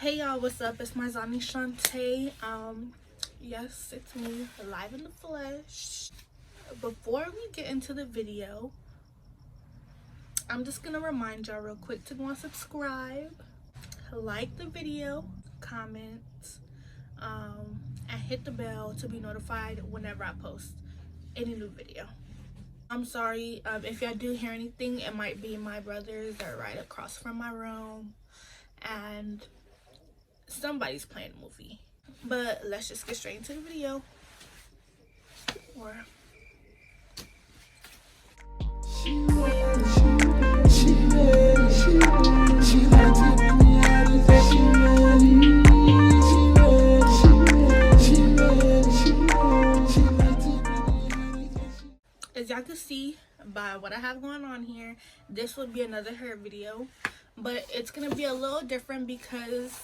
Hey y'all, what's up? It's my Zani Shantae. Yes, it's me, live in the flesh. Before we get into the video, I'm just gonna remind y'all real quick to go and subscribe, like the video, comment, and hit the bell to be notified whenever I post any new video. I'm sorry if y'all do hear anything. It might be my brothers that are right across from my room, and somebody's playing a movie. But let's just get straight into the video. As y'all can see by what I have going on here, this would be another hair video, but it's gonna be a little different because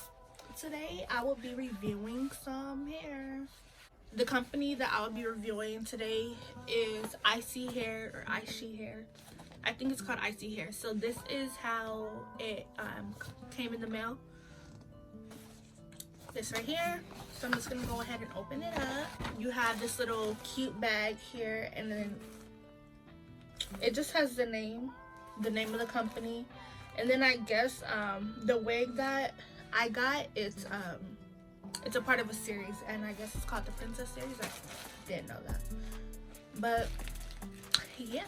today I will be reviewing some hair. The company that I will be reviewing today is ISEEHAIR or ISEEHAIR. I think it's called ISEEHAIR. So this is how it came in the mail. This right here. So I'm just gonna go ahead and open it up. You have this little cute bag here, and then it just has the name of the company. And then I guess the wig that I got, it's a part of a series, and I guess it's called the Princess series. I didn't know that, but yeah.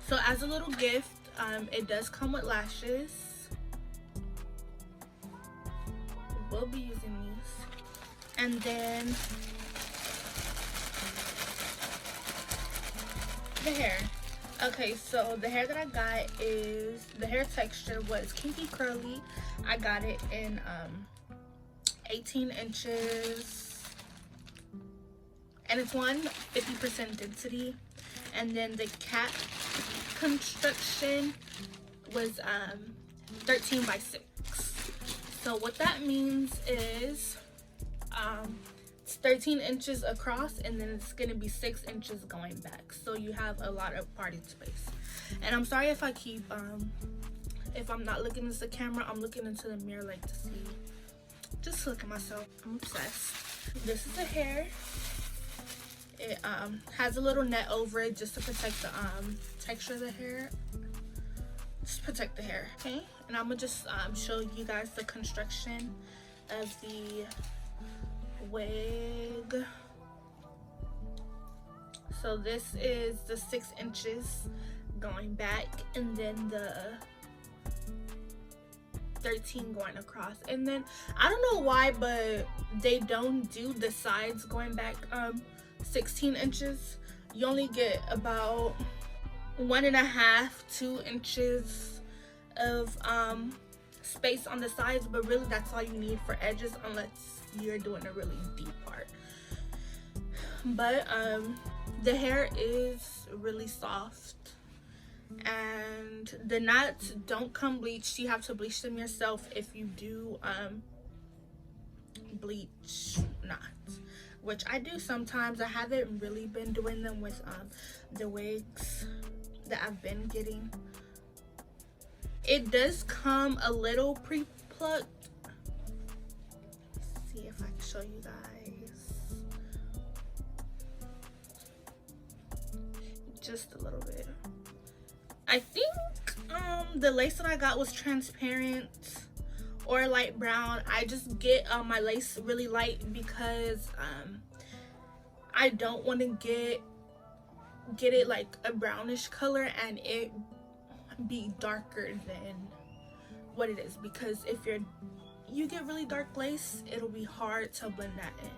So as a little gift, it does come with lashes. We'll be using these, and then the hair. Okay, so the hair that I got is, the hair texture was kinky curly. I got it in 18 inches, and it's 50% density. And then the cap construction was 13 by 6. So what that means is it's 13 inches across, and then it's gonna be 6 inches going back, so you have a lot of party space. And I'm sorry if I keep if I'm not looking into the camera, I'm looking into the mirror like to see, just to look at myself. I'm obsessed. This is the hair. It has a little net over it just to protect the texture of the hair, just protect the hair. Okay, and I'm gonna just show you guys the construction of the wig. So this is the 6 inches going back, and then the 13 going across. And then I don't know why, but they don't do the sides going back 16 inches. You only get about 1.5 to 2 inches of space on the sides, but really that's all you need for edges, unless you're doing a really deep part. But the hair is really soft, and the knots don't come bleached. You have to bleach them yourself if you do bleach knots, which I do sometimes. I haven't really been doing them with the wigs that I've been getting. It does come a little pre-plucked. See if I can show you guys. Just a little bit. I think the lace that I got was transparent or light brown. I just get my lace really light because I don't want to get it like a brownish color and it be darker than what it is, because if you get really dark lace, it'll be hard to blend that in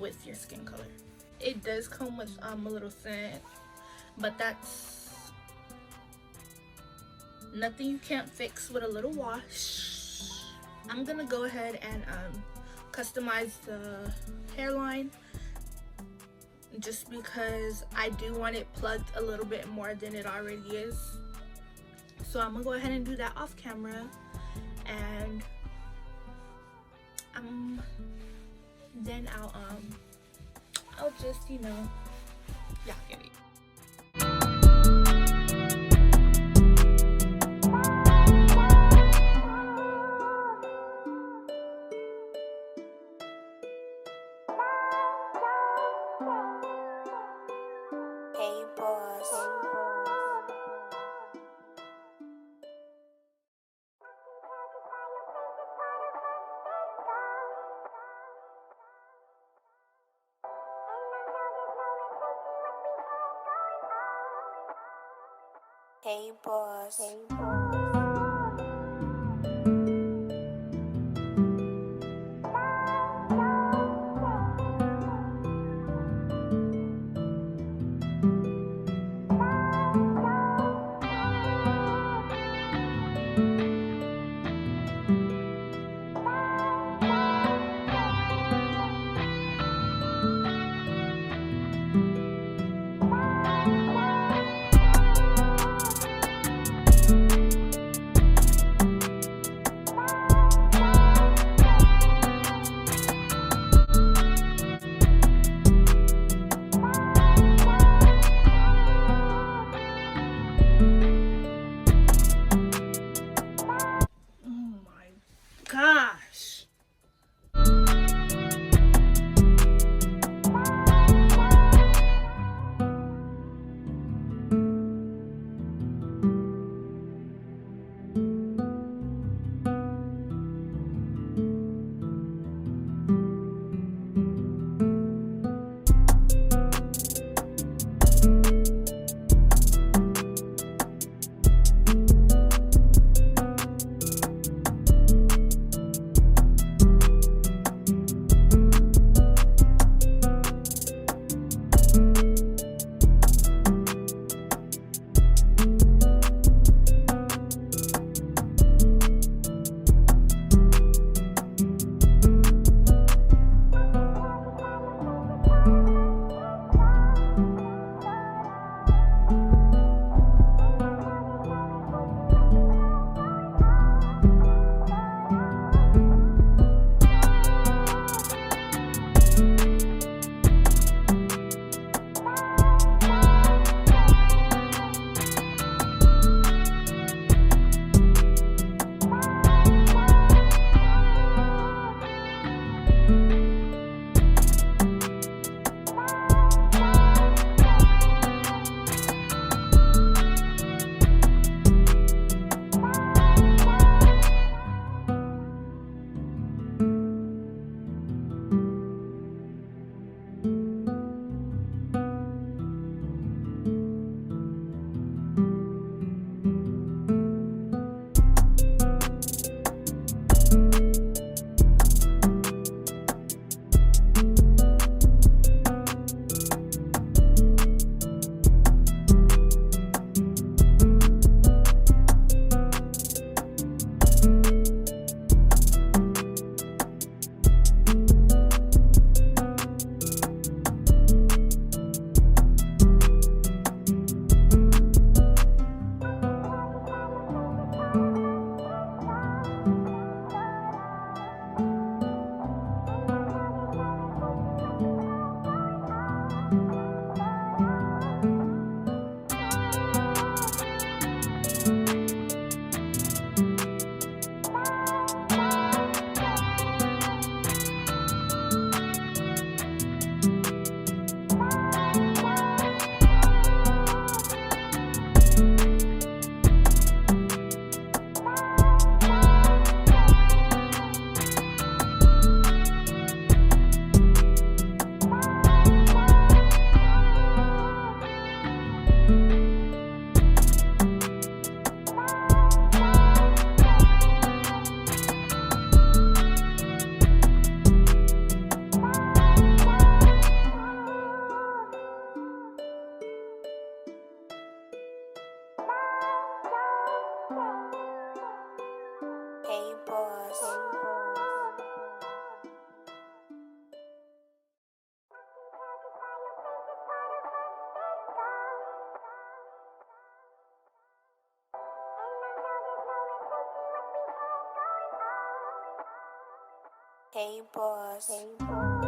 with your skin color. It does come with a little scent, but that's nothing you can't fix with a little wash. I'm gonna go ahead and customize the hairline, just because I do want it plugged a little bit more than it already is. So I'm gonna go ahead and do that off camera, and then I'll just, you know, y'all get it. Hey boss. Gosh. Hey boss. Hey boss.